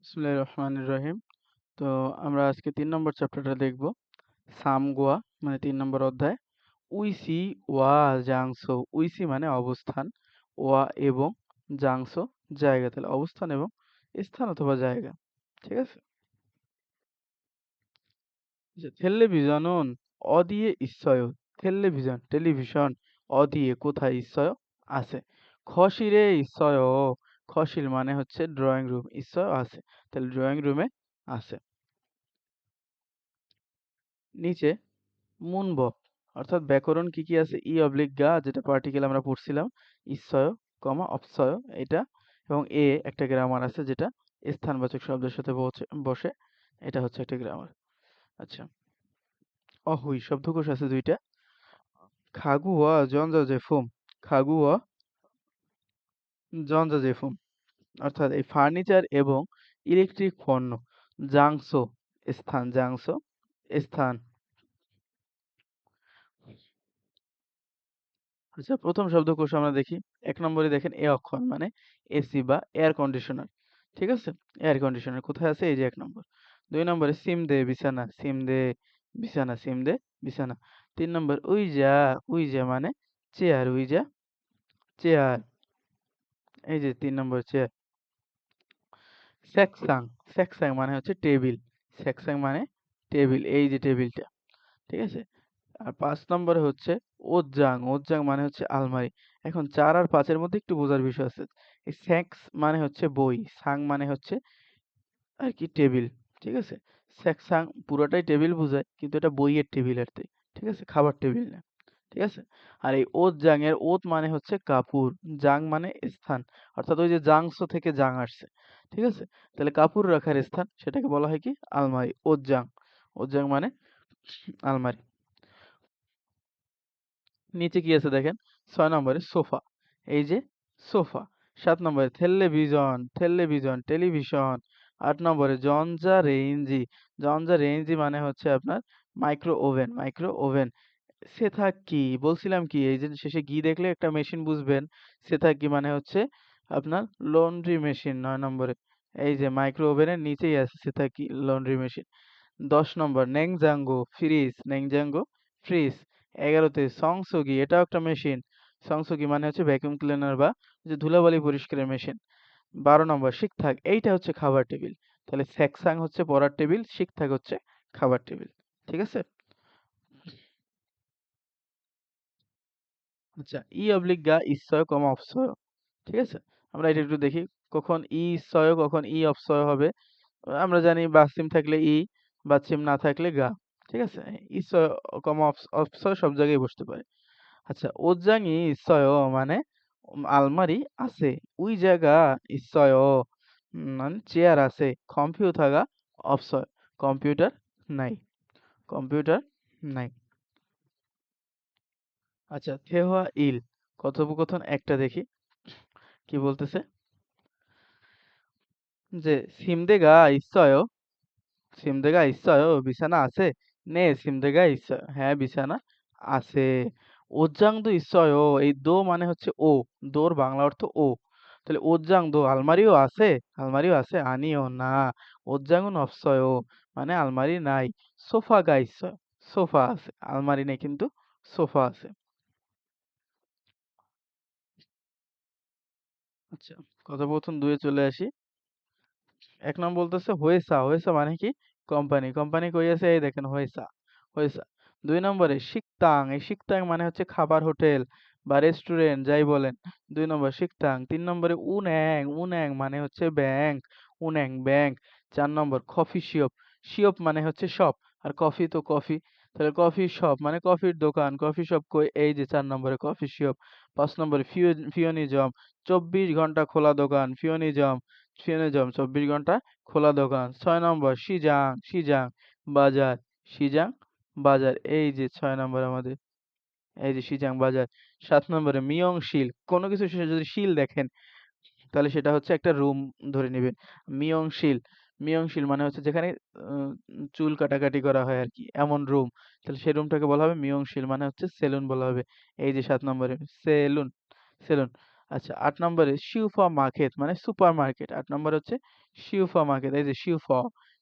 বিসমিল্লাহির রহমানির রহিম। তো আমরা আজকে ৩ নম্বর চ্যাপ্টারটা দেখব। সামগোয়া মানে ৩ নম্বর অধ্যায়। উইসি ওয়া জাংসো। উইসি মানে অবস্থান, ওয়া এবং জাংসো জায়গা। তাহলে অবস্থান এবং স্থান অথবা জায়গা। ঠিক আছে? আচ্ছা, 텔레비전은 어디에 있어요? 텔레비전, 텔레ভিশন 어디에 কোথায় 있어요? আছে। 거실에 있어요। 거실 মানে হচ্ছে ড্রয়িং রুম, 있어요 আছে। তাহলে ড্রয়িং রুমে আছে। নিচে মুনবক অর্থাৎ ব্যাকরণ কি কি আছে ই অবলিক গা যেটা পার্টিকেল আমরা পড়ছিলাম ইশ্বয় অপসয় এটা এবং এ একটা গ্রামার আছে যেটা স্থানবাচক শব্দের সাথে বসে এটা হচ্ছে একটা গ্রামার। আচ্ছা, অহুই শব্দকোষ আছে দুইটা। খাগুয়া জঞ্জাজেফুম খাগুয়া জঞ্জাজেফুম অর্থাৎ এই ফার্নিচার এবং ইলেকট্রিক পণ্য। জাংসো জাংসো স্থান। আচ্ছা, প্রথম শব্দকোষ আমরা দেখি। ১ নম্বরে দেখেন এ অক্ষর মানে এসি বা এয়ার কন্ডিশনার। ঠিক আছে? এয়ার কন্ডিশনার কোথায় আছে? এই যে ১ নম্বর। ২ নম্বরে সিমদে বিছানা, সিমদে বিছানা, সিমদে বিছানা। ৩ নম্বর উইজা মানে চেয়ার, উইজা চেয়ার। এই যে ৩ নম্বর চেয়ার। সেকসাং, সেকসাং মানে হচ্ছে টেবিল। সেকসাং মানে টেবিল, এই যে টেবিলটা। ঠিক আছে? আর ৫ নম্বরে হচ্ছে ওজ্জাং, ওজ্জাং মানে হচ্ছে আলমারি। এখন ৪ আর ৫ এর মধ্যে একটু বোঝার বিষয় আছে। এই স্যাক্স মানে হচ্ছে বই, সাং মানে হচ্ছে আর কি টেবিল। ঠিক আছে? স্যাকসাং পুরোটাই টেবিল বোঝায় কিন্তু এটা বইয়ের টেবিল আরকি। ঠিক আছে? খাবার টেবিল না। ঠিক আছে? আর এই ওজ্জাং এর ওত মানে হচ্ছে কাপড়, জাং মানে স্থান। অর্থাৎ ওই যে জাংসো থেকে জাং আসছে। ঠিক আছে? তাহলে কাপড় রাখার স্থান সেটাকে বলা হয় কি? আলমারি, ওজ্জাং। ওজ্জাং মানে আলমারি। নিচে কি আছে দেখেন ৬ নম্বরে সোফা, এই যে সোফা। ৭ নম্বরে টেলিভিশন। ৮ নম্বরে জঞ্জা রেঞ্জি মানে হচ্ছে আপনার মাইক্রো ওভেন। সেথাকি বলছিলাম কি এই যে শেষে গি দেখলে একটা মেশিন বুঝবেন। সেথাকি মানে হচ্ছে আপনার লন্ড্রি মেশিন ৯ নম্বরে। এই যে মাইক্রো ওভেনের নিচেই আছে সেথাকি লন্ড্রি মেশিন। ১০ নম্বর নেংজাঙ্গো ফ্রিজ। ১১তে সংসগি এটাও একটা মেশিন। সংসগি মানে হচ্ছে ভ্যাকুয়াম ক্লিনার বা যে ধুলাবালি পরিষ্কারের মেশিন। ১২ নম্বর শিকথাক এইটা হচ্ছে খাবার টেবিল। তাহলে সেকসাং হচ্ছে পড়ার টেবিল, শিকথাক হচ্ছে খাবার টেবিল। ঠিক আছে? আচ্ছা, ই অবলিক গা ইশ্বয় অপসয়। ঠিক আছে? আমরা এটা একটু দেখি কখন ইশ্বয় কখন অপসয় হবে। আমরা জানি বাসিম থাকলে বাচিম না থাকলে গা। ঠিক আছে? ইশ্বয় অপসয় সব জায়গায় বসতে পারে। আচ্ছা, ওজ্জাঙি 있어요 মানে আলমারি আছে। ওই জায়গা 있어요 মানে চেয়ার আছে। কম্পিউটার가 없어요 কম্পিউটার নাই। কম্পিউটার নাই। আচ্ছা, থেওয়া ইল কথোপকথন একটা দেখি কি বলতেছে যে সিমদে가 있어요 বিছানা আছে। 네 সিমদে가 있어요 হ্যাঁ বিছানা আছে। ওজ্জাং도 있어요 এই দো মানে হচ্ছে ও, দোর বাংলা অর্থ ও। তাহলে ওজ্জাং도 আলমারিও আছে আনিও না। ওজ্জাং은 없어요 মানে আলমারি নাই। সোফা가 있어요 সোফা আছে আলমারি নেই কিন্তু সোফা আছে। আচ্ছা, কথোপকথন ২ এ চলে আসি। ১ নং বলতেছে হয়েসা মানে কি? কোম্পানি কই আছে? এই দেখেন হয়েসা। ২ নম্বরে শিকতাং, এই শিকতাং মানে হচ্ছে খাবার হোটেল বা রেস্টুরেন্ট যাই বলেন। ২ নম্বর শিকতাং। ৩ নম্বরে উন্যাং মানে হচ্ছে ব্যাংক। ৪ নম্বর কফি শিওপ মানে হচ্ছে শপ আর কফি তো কফি। তাহলে কফি শপ মানে কফির দোকান। কফি শপ কই? এই যে ৪ নম্বরে কফি শিওপ। ৫ নম্বরে ফিওনিজম ২৪ ঘন্টা খোলা দোকান। ফিওনিজম ২৪ ঘন্টা খোলা দোকান। ৬ নম্বর সিজাং বাজার। সিজাং বাজার। এই যে ৬ নম্বর আমাদের। এই যে সিজাং বাজার। ৭ নম্বরে মিয়ংশিল। কোনো কিছু শেষে যদি শিল দেখেন তাহলে সেটা হচ্ছে একটা রুম ধরে নিবেন। মিয়ংশিল, মিয়ংশিল মানে হচ্ছে যেখানে আ চুল কাটাকাটি করা হয় আরকি এমন রুম। তাহলে সেই রুমটাকে বলা হবে মিয়ংশিল মানে হচ্ছে সেলুন বলা হবে। এই যে ৭ নম্বরে সেলুন। আচ্ছা ৮ নম্বরে শিউফা মার্কেট মানে সুপার মার্কেট। ৮ নম্বর হচ্ছে শিউফা মার্কেট, এই যে শিউফা,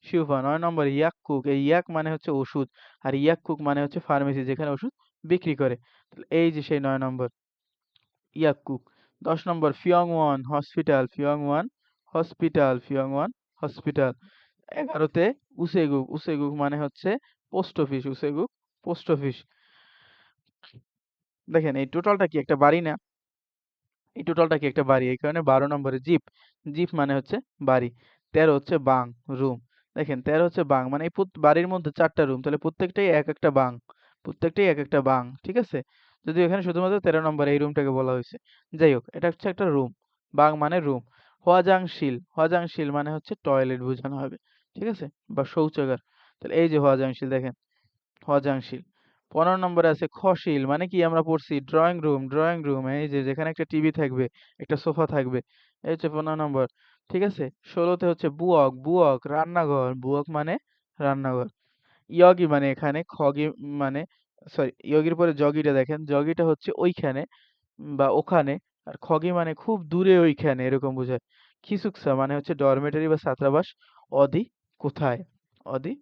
শিউফা। ৯ নম্বর ইয়াককুক, এই ইয়াক মানে হচ্ছে ওষুধ, আর ইয়াককুক মানে হচ্ছে ফার্মেসি যেখানে ওষুধ বিক্রি করে। তাহলে এই যে সেই ৯ নম্বর ইয়াককুক। ১০ নম্বর ফিয়ংওয়ান হসপিটাল, ফিয়ংওয়ান হসপিটাল, ফিয়ংওয়ান হসপিটাল। ১১ তে উসেগুক, উসেগুক মানে হচ্ছে পোস্ট অফিস, উসেগুক পোস্ট অফিস। দেখেন এই টোটালটা কি একটা বাড়ি না? এই টোটালটা কি একটা বাড়ি, এই কারণে ১২ নম্বরে জিপ, জিপ মানে হচ্ছে বাড়ি। ১৩ হচ্ছে বাং, রুম। দেখেন ১৩ হচ্ছে বাং মানে এই বাড়ির মধ্যে ৪টা রুম, তাহলে প্রত্যেকটাই এক একটা বাং, প্রত্যেকটাই এক একটা বাং, ঠিক আছে? যদিও এখানে শুধুমাত্র ১৩ নম্বরে এই রুমটাকে বলা হয়েছে। যাই হোক, এটা হচ্ছে একটা রুম, বাং মানে রুম। হোয়াজাংশিল, হোয়াজাংশিল মানে হচ্ছে টয়লেট বোঝানো হবে, ঠিক আছে, বা শৌচাগার। তাহলে এই যে হোয়াজাংশিল, দেখেন হজাংশীল। ১৫ নম্বরে আছে খশিল মানে কি আমরা পড়ছি ড্রয়িং রুম, ড্রয়িং রুম এই যে যেখানে একটা টিভি থাকবে, একটা সোফা থাকবে। এই হচ্ছে ১৫ নম্বর। ঠিক আছে? ১৬ তে হচ্ছে বুয়ক, বুয়ক রান্নাঘর, বুয়ক মানে রান্নাঘর। ইয়গি মানে এখানে, খগি মানে সরি ইয়গির পরে জগিটা দেখেন, জগিটা হচ্ছে ওইখানে বা ওখানে, আর খগি মানে খুব দূরে ওইখানে এরকম বোঝায়। খিসুকসা মানে হচ্ছে ডরমেটরি বা ছাত্রাবাস। অদি কোথায়? অদি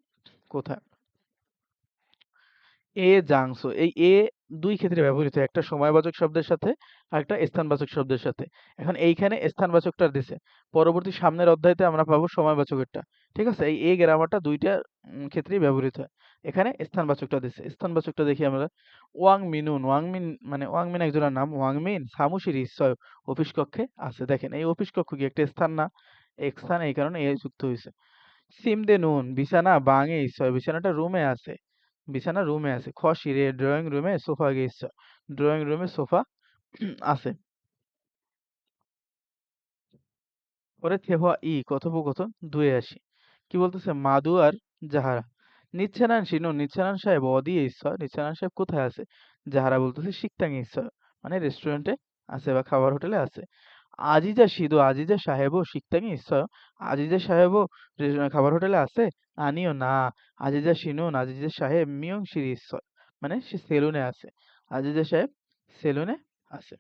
কোথায়? জাংসো, এই দুই ক্ষেত্রে ব্যবহৃত হয়, একটা সময়বাচক শব্দের সাথে আর একটা স্থানবাচক শব্দের সাথে। এখন এইখানে স্থানবাচকটা দিছে, পরবর্তী সামনের অধ্যায়তে আমরা পাবো সময়বাচকেরটা। ঠিক আছে? এই গ্রামারটা দুইটা ক্ষেত্রেই ব্যবহৃত হয়। এখানে স্থানবাচকটা দিছে, স্থানবাচকটা দেখি আমরা। ওয়াং মিনুন, ওয়াং মিন মানে ওয়াং মিন একজনের নাম, ওয়াং মিন সামুশির ইসয় অফিস কক্ষে আছে। দেখেন এই অফিস কক্ষ কি একটা স্থান না? এক স্থান, এই কারণে যুক্ত হয়েছে। সিমদে নুন বিছানা বাঙে ইসয়, বিছানাটা রুমে আছে, বিছানা রুমে আছে। খসিরে ড্রয়িং রুমে সোফা গেছে, ড্রয়িং রুমে সোফা আছে। পরে থেহা কথোপকথন ২ এ আসি। কি বলতেছে? মাদু আর জাহারা নিচ্ছেনান শিনু, নিচ্ছেনান সাহেব অদিয়ে ইচ্ছা, নিচ্ছেনান সাহেব কোথায় আছে? জাহারা বলতেছে শিকতাঙে ইচ্ছা মানে রেস্টুরেন্টে আছে বা খাবার হোটেলে আছে। আজিজা সিধু, আজিজা সাহেবও শিকতাঙে ইচ্ছা, আজিজা সাহেবও খাবার হোটেলে আছে? আনিও না, আজিজা শিনুন, আজিজা সাহেব মিয়ং সিরি ইচ্ছা মানে সে সেলুনে আছে, আজিজা সাহেব সেলুনে আছে।